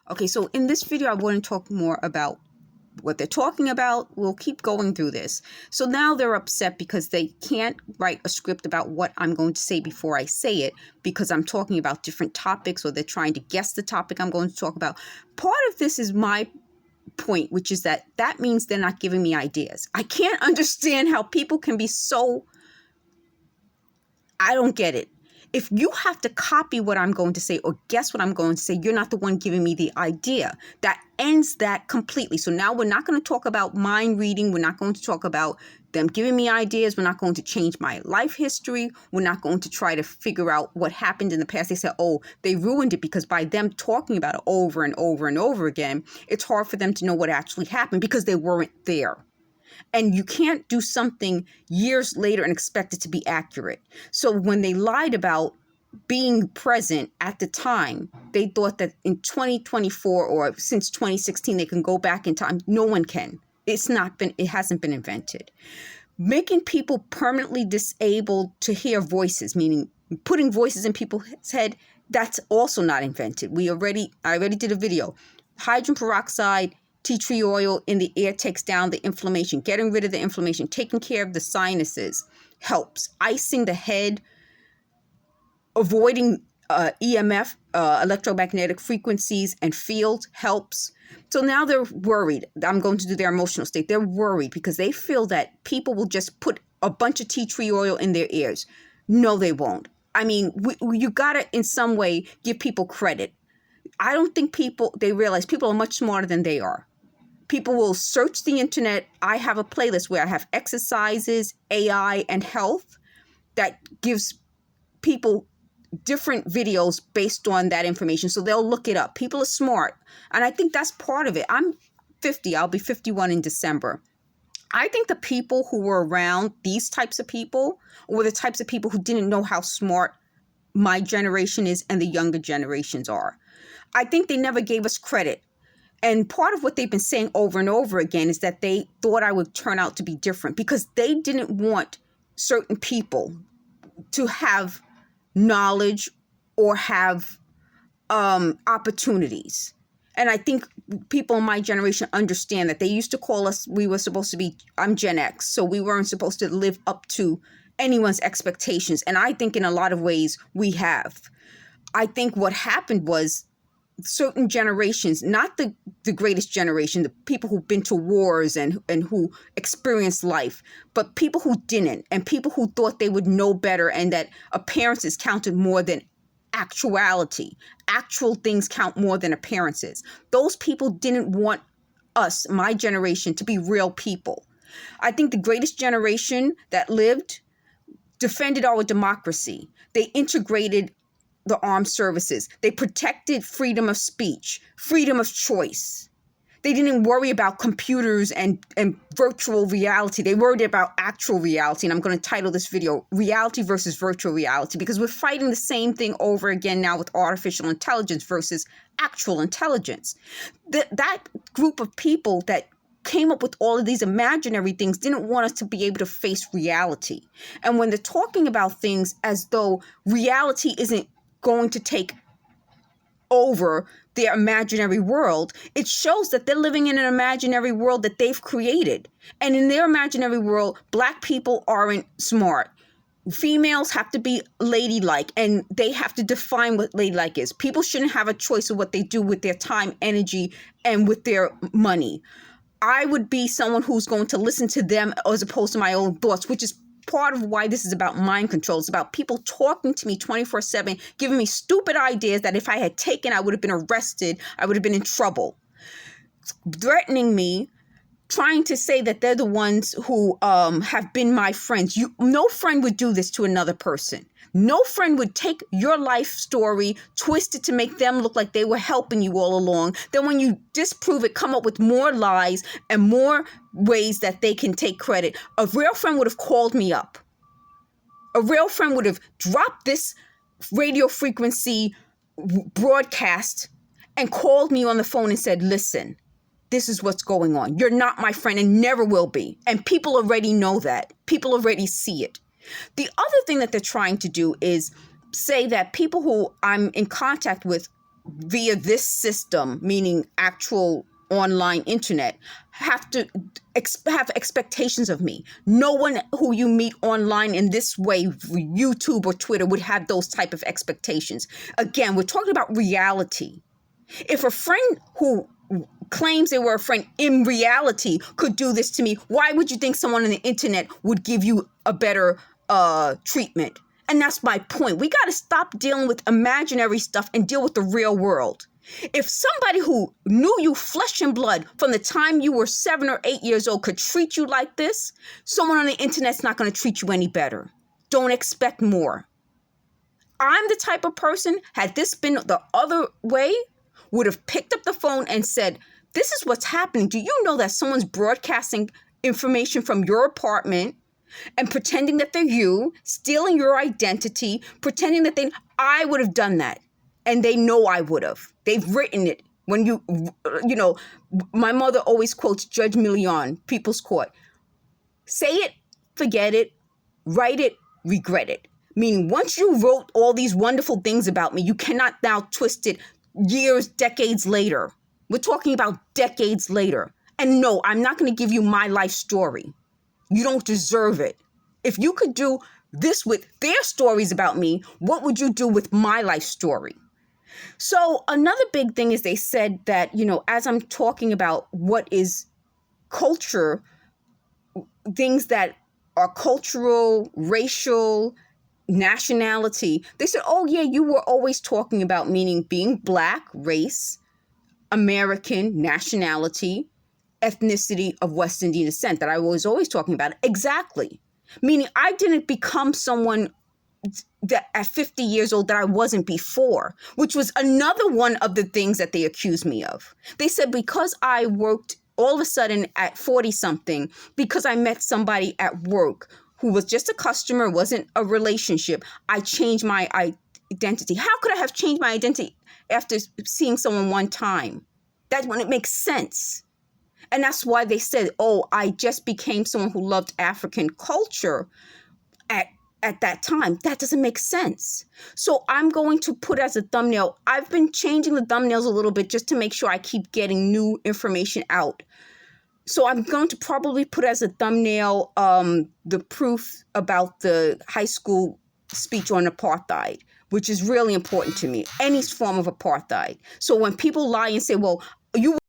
Okay, so in this video, I want to talk more about what they're talking about. We'll keep going through this. So now they're upset because they can't write a script about what I'm going to say before I say it because I'm talking about different topics, or they're trying to guess the topic I'm going to talk about. Part of this is my point, which is that means they're not giving me ideas. I can't understand how people can be so... I don't get it. If you have to copy what I'm going to say or guess what I'm going to say, you're not the one giving me the idea. That ends that completely. So now we're not going to talk about mind reading. We're not going to talk about them giving me ideas. We're not going to change my life history. We're not going to try to figure out what happened in the past. They said, oh, they ruined it because by them talking about it over and over and over again, it's hard for them to know what actually happened because they weren't there. And you can't do something years later and expect it to be accurate. So when they lied about being present at the time, they thought that in 2024 or since 2016, they can go back in time. No one can. It hasn't been invented. Making people permanently disabled to hear voices, meaning putting voices in people's head, that's also not invented. I already did a video. Hydrogen peroxide, tea tree oil in the air takes down the inflammation. Getting rid of the inflammation, taking care of the sinuses helps. Icing the head, avoiding EMF, electromagnetic frequencies and fields helps. So now they're worried. I'm going to do their emotional state. They're worried because they feel that people will just put a bunch of tea tree oil in their ears. No, they won't. I mean, you got to in some way give people credit. I don't think they realize people are much smarter than they are. People will search the internet. I have a playlist where I have exercises, AI, and health that gives people different videos based on that information. So they'll look it up. People are smart. And I think that's part of it. I'm 50. I'll be 51 in December. I think the people who were around these types of people were the types of people who didn't know how smart my generation is and the younger generations are. I think they never gave us credit. And part of what they've been saying over and over again is that they thought I would turn out to be different because they didn't want certain people to have knowledge or have opportunities. And I think people in my generation understand that. They used to call us, I'm Gen X, so we weren't supposed to live up to anyone's expectations. And I think in a lot of ways we have. I think what happened was certain generations, not the greatest generation, the people who've been to wars and who experienced life, but people who didn't, and people who thought they would know better and that appearances counted more than actuality. Actual things count more than appearances. Those people didn't want us, my generation, to be real people. I think the greatest generation that lived defended our democracy. They integrated the armed services. They protected freedom of speech, freedom of choice. They didn't worry about computers and virtual reality. They worried about actual reality. And I'm going to title this video, Reality versus Virtual Reality, because we're fighting the same thing over again now with artificial intelligence versus actual intelligence. That group of people that came up with all of these imaginary things didn't want us to be able to face reality. And when they're talking about things as though reality isn't going to take over their imaginary world, it shows that they're living in an imaginary world that they've created. And in their imaginary world, Black people aren't smart. Females have to be ladylike, and they have to define what ladylike is. People shouldn't have a choice of what they do with their time, energy, and with their money. I would be someone who's going to listen to them as opposed to my own thoughts, which is part of why this is about mind control. It's about people talking to me 24/7, giving me stupid ideas that if I had taken, I would have been arrested. I would have been in trouble. Threatening me, trying to say that they're the ones who have been my friends. No friend would do this to another person. No friend would take your life story, twist it to make them look like they were helping you all along. Then when you disprove it, come up with more lies and more ways that they can take credit. A real friend would have called me up. A real friend would have dropped this radio frequency broadcast and called me on the phone and said, listen, this is what's going on. You're not my friend and never will be. And people already know that. People already see it. The other thing that they're trying to do is say that people who I'm in contact with via this system, meaning actual online internet, have to have expectations of me. No one who you meet online in this way, YouTube or Twitter, would have those type of expectations. Again, we're talking about reality. If a friend who claims they were a friend in reality could do this to me, why would you think someone on the internet would give you a better treatment? And that's my point. We got to stop dealing with imaginary stuff and deal with the real world. If somebody who knew you flesh and blood from the time you were 7 or 8 years old could treat you like this, someone on the internet's not going to treat you any better. Don't expect more. I'm the type of person, had this been the other way, would have picked up the phone and said, this is what's happening. Do you know that someone's broadcasting information from your apartment and pretending that they're you, stealing your identity, pretending that I would have done that. And they know I would have. They've written it. When you know, my mother always quotes Judge Milian, People's Court. Say it, forget it, write it, regret it. Meaning once you wrote all these wonderful things about me, you cannot now twist it years, decades later. We're talking about decades later. And no, I'm not going to give you my life story. You don't deserve it. If you could do this with their stories about me, what would you do with my life story? So another big thing is they said that, you know, as I'm talking about what is culture, things that are cultural, racial, nationality, they said, oh yeah, you were always talking about meaning being Black, race, American, nationality, ethnicity of West Indian descent that I was always talking about. Exactly. Meaning I didn't become someone that at 50 years old that I wasn't before, which was another one of the things that they accused me of. They said because I worked all of a sudden at 40 something, because I met somebody at work who was just a customer, wasn't a relationship, I changed my identity. How could I have changed my identity after seeing someone one time? That's when it makes sense. And that's why they said, oh, I just became someone who loved African culture at that time. That doesn't make sense. So I'm going to put as a thumbnail, I've been changing the thumbnails a little bit just to make sure I keep getting new information out. So I'm going to probably put as a thumbnail the proof about the high school speech on apartheid, which is really important to me, any form of apartheid. So when people lie and say, well, you